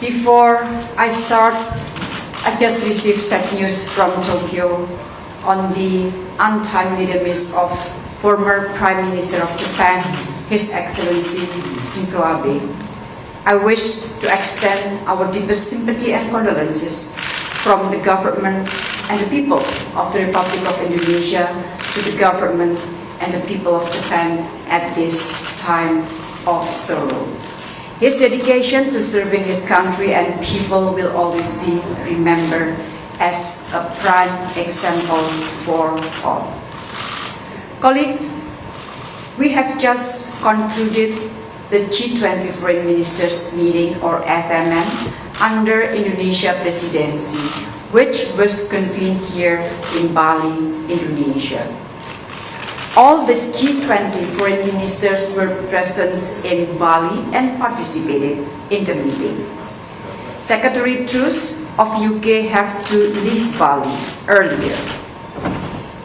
Before I start, I just received sad news from Tokyo on the untimely demise of former Prime Minister of Japan, His Excellency Shinzo Abe. I wish to extend our deepest sympathy and condolences from the government and the people of the Republic of Indonesia to the government and the people of Japan at this time of sorrow. His dedication to serving his country and people will always be remembered as a prime example for all. Colleagues, we have just concluded the G20 Foreign Ministers meeting, or FMM, under Indonesia presidency, which was convened here in Bali, Indonesia. All the G20 foreign ministers were present in Bali and participated in the meeting. Secretary Truss of UK have to leave Bali earlier.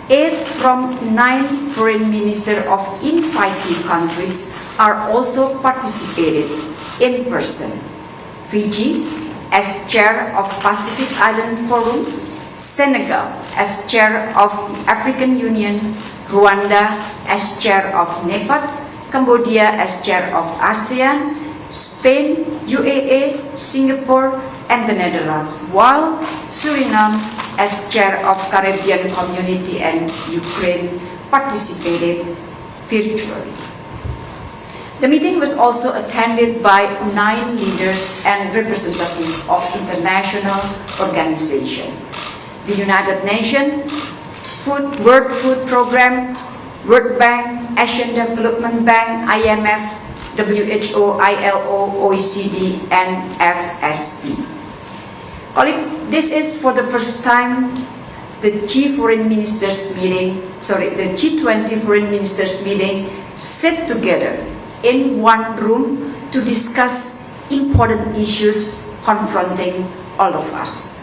8 from 9 foreign ministers of invitee countries are also participated in person. Fiji as chair of Pacific Island Forum, Senegal as chair of African Union, Rwanda as chair of NEPAD, Cambodia as chair of ASEAN, Spain, UAE, Singapore, and the Netherlands, while Suriname as chair of Caribbean Community and Ukraine participated virtually. The meeting was also attended by 9 leaders and representatives of international organizations: the United Nations, World Food Programme, World Bank, Asian Development Bank, IMF, WHO, ILO, OECD, and FSB. Colleague, this is for the first time the G20 Foreign Ministers meeting sit together in one room to discuss important issues confronting all of us.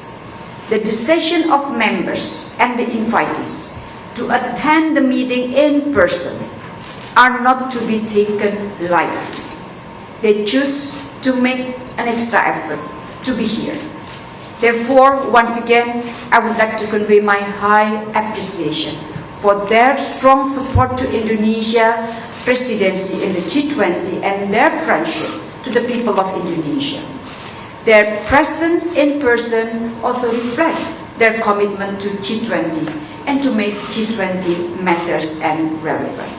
The decision of members and the invitees to attend the meeting in person are not to be taken lightly. They choose to make an extra effort to be here. Therefore, once again, I would like to convey my high appreciation for their strong support to Indonesia presidency in the G20 and their friendship to the people of Indonesia. Their presence in person also reflects their commitment to G20 and to make G20 matters and relevant.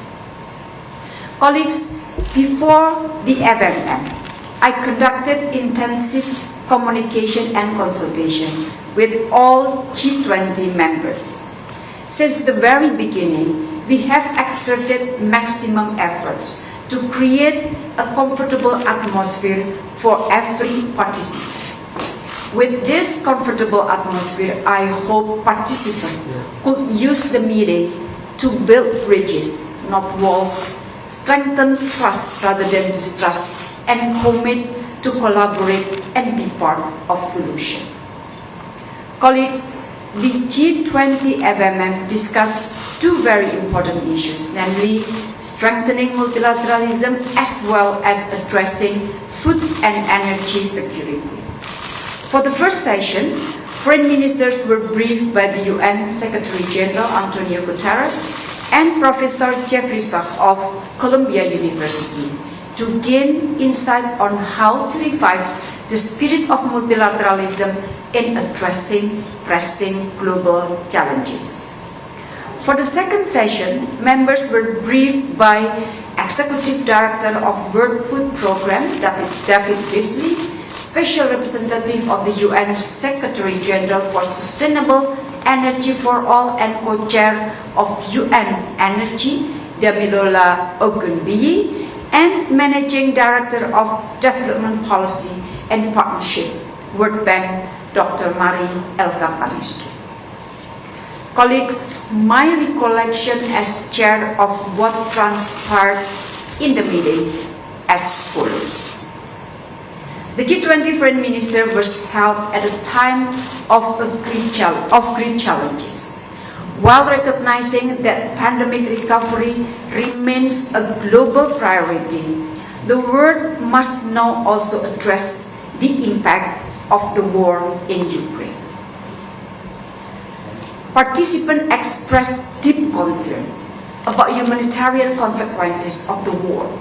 Colleagues, before the FMM, I conducted intensive communication and consultation with all G20 members. Since the very beginning, we have exerted maximum efforts to create a comfortable atmosphere for every participant. With this comfortable atmosphere, I hope participants could use the meeting to build bridges, not walls, strengthen trust rather than distrust, and commit to collaborate and be part of solution. Colleagues, the G20 FMM discussed 2 very important issues, namely strengthening multilateralism as well as addressing food and energy security. For the first session, foreign ministers were briefed by the UN Secretary General Antonio Guterres and Professor Jeffrey Sachs of Columbia University to gain insight on how to revive the spirit of multilateralism in addressing pressing global challenges. For the second session, members were briefed by Executive Director of World Food Programme, David Beasley, Special Representative of the UN Secretary General for Sustainable Energy for All and Co-Chair of UN Energy, Damilola Ogunbiyi, and Managing Director of Development Policy and Partnership, World Bank, Dr. Mari El-Kapanistu. Colleagues, my recollection as chair of what transpired in the meeting as follows. The G20 Foreign Minister was held at a time of great challenges. While recognizing that pandemic recovery remains a global priority, the world must now also address the impact of the war in Ukraine. Participants expressed deep concern about humanitarian consequences of the war,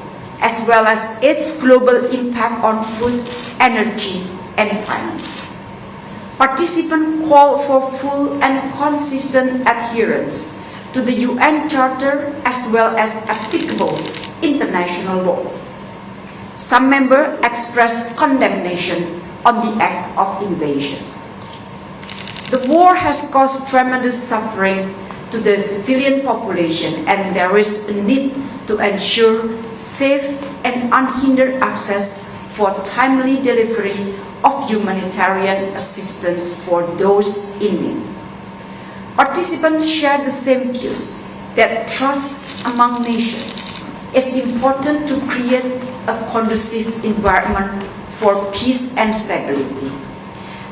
as well as its global impact on food, energy, and finance. Participants called for full and consistent adherence to the UN Charter as well as applicable international law. Some members expressed condemnation on the act of invasion. The war has caused tremendous suffering to the civilian population, and there is a need to ensure safe and unhindered access for timely delivery of humanitarian assistance for those in need. Participants share the same views that trust among nations is important to create a conducive environment for peace and stability.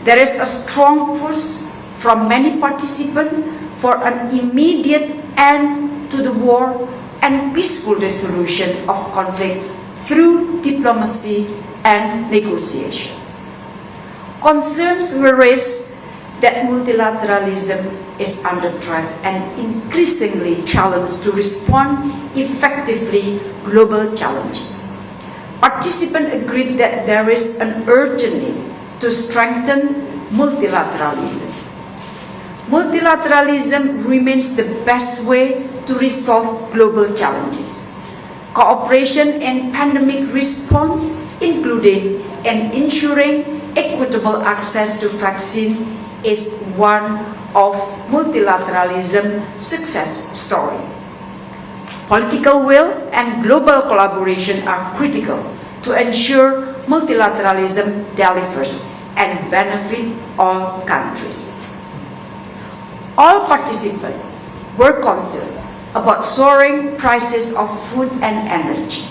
There is a strong push from many participants for an immediate end to the war and peaceful resolution of conflict through diplomacy and negotiations. Concerns were raised that multilateralism is under threat and increasingly challenged to respond effectively to global challenges. Participants agreed that there is an urgent need to strengthen multilateralism. Multilateralism remains the best way to resolve global challenges. Cooperation in pandemic response, including and ensuring equitable access to vaccine, is one of multilateralism's success story. Political will and global collaboration are critical to ensure multilateralism delivers and benefit all countries. All participants were concerned about soaring prices of food and energy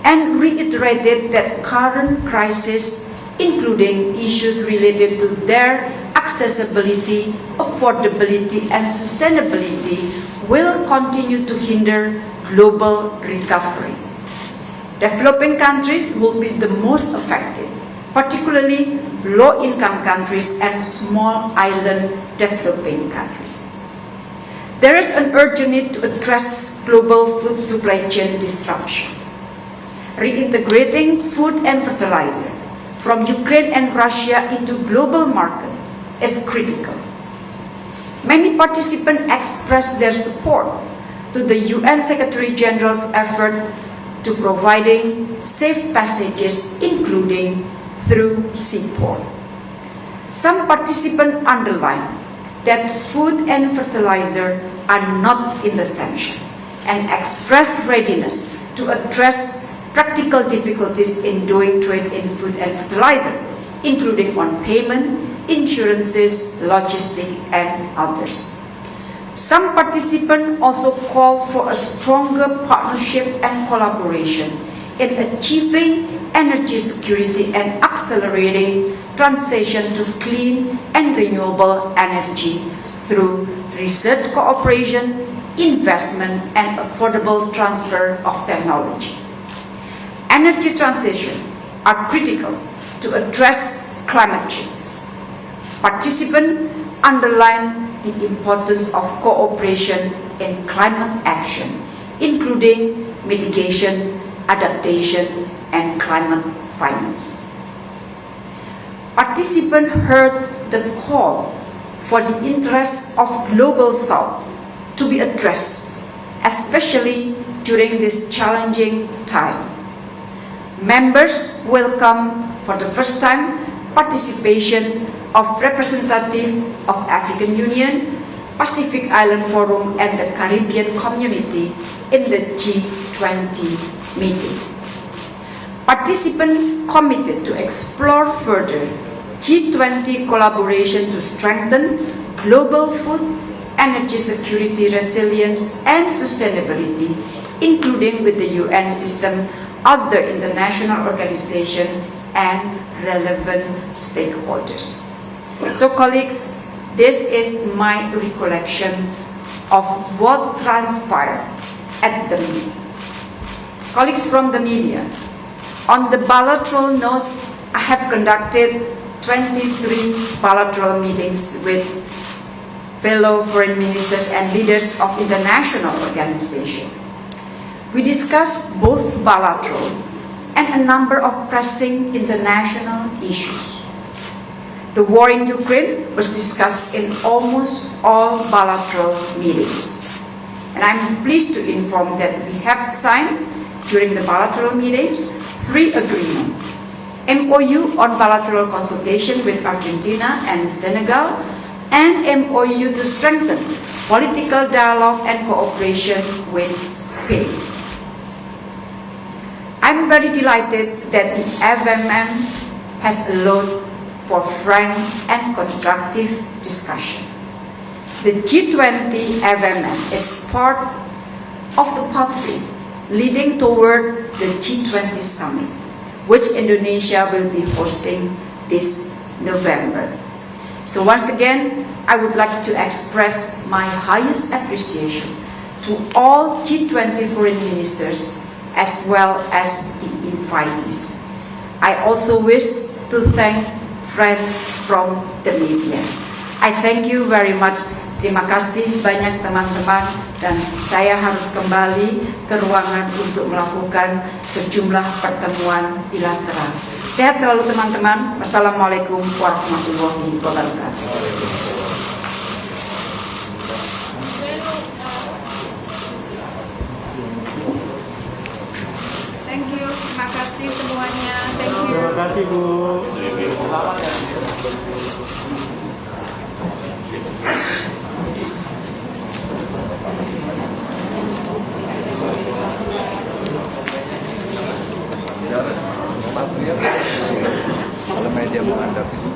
and reiterated that current crisis, including issues related to their accessibility, affordability, and sustainability, will continue to hinder global recovery. Developing countries will be the most affected, particularly low-income countries and small island developing countries. There is an urgent need to address global food supply chain disruption. Reintegrating food and fertilizer from Ukraine and Russia into global market is critical. Many participants expressed their support to the UN Secretary General's effort to providing safe passages, including through seaport. Some participants underlined that food and fertilizer are not in the sanction and expressed readiness to address practical difficulties in doing trade in food and fertilizer, including on payment, insurances, logistics, and others. Some participants also called for a stronger partnership and collaboration in achieving energy security and accelerating transition to clean and renewable energy through research cooperation, investment, and affordable transfer of technology. Energy transition are critical to address climate change. Participants underline the importance of cooperation in climate action, including mitigation, adaptation, and climate finance. Participants heard the call for the interests of Global South to be addressed, especially during this challenging time. Members welcome for the first time participation of representatives of African Union, Pacific Island Forum, and the Caribbean Community in the G20 meeting. Participants committed to explore further G20 collaboration to strengthen global food, energy security, resilience, and sustainability, including with the UN system, other international organizations, and relevant stakeholders. So colleagues, this is my recollection of what transpired at the meeting. Colleagues from the media, on the bilateral note, I have conducted 23 bilateral meetings with fellow foreign ministers and leaders of international organizations. We discussed both bilateral and a number of pressing international issues. The war in Ukraine was discussed in almost all bilateral meetings. And I'm pleased to inform that we have signed during the bilateral meetings 3 agreements. MOU on bilateral consultation with Argentina and Senegal, and MOU to strengthen political dialogue and cooperation with Spain. I'm very delighted that the FMM has allowed for frank and constructive discussion. The G20 FMM is part of the pathway leading toward the G20 summit, which Indonesia will be hosting this November. So once again, I would like to express my highest appreciation to all G20 foreign ministers as well as the invitees. I also wish to thank friends from the media. I thank you very much. Terima kasih banyak teman-teman, dan saya harus kembali ke ruangan untuk melakukan sejumlah pertemuan bilateral. Sehat selalu teman-teman. Wassalamualaikum warahmatullahi wabarakatuh. Thank you, terima kasih semuanya. Thank you. Terima kasih Bu. Kalau media menghadap itu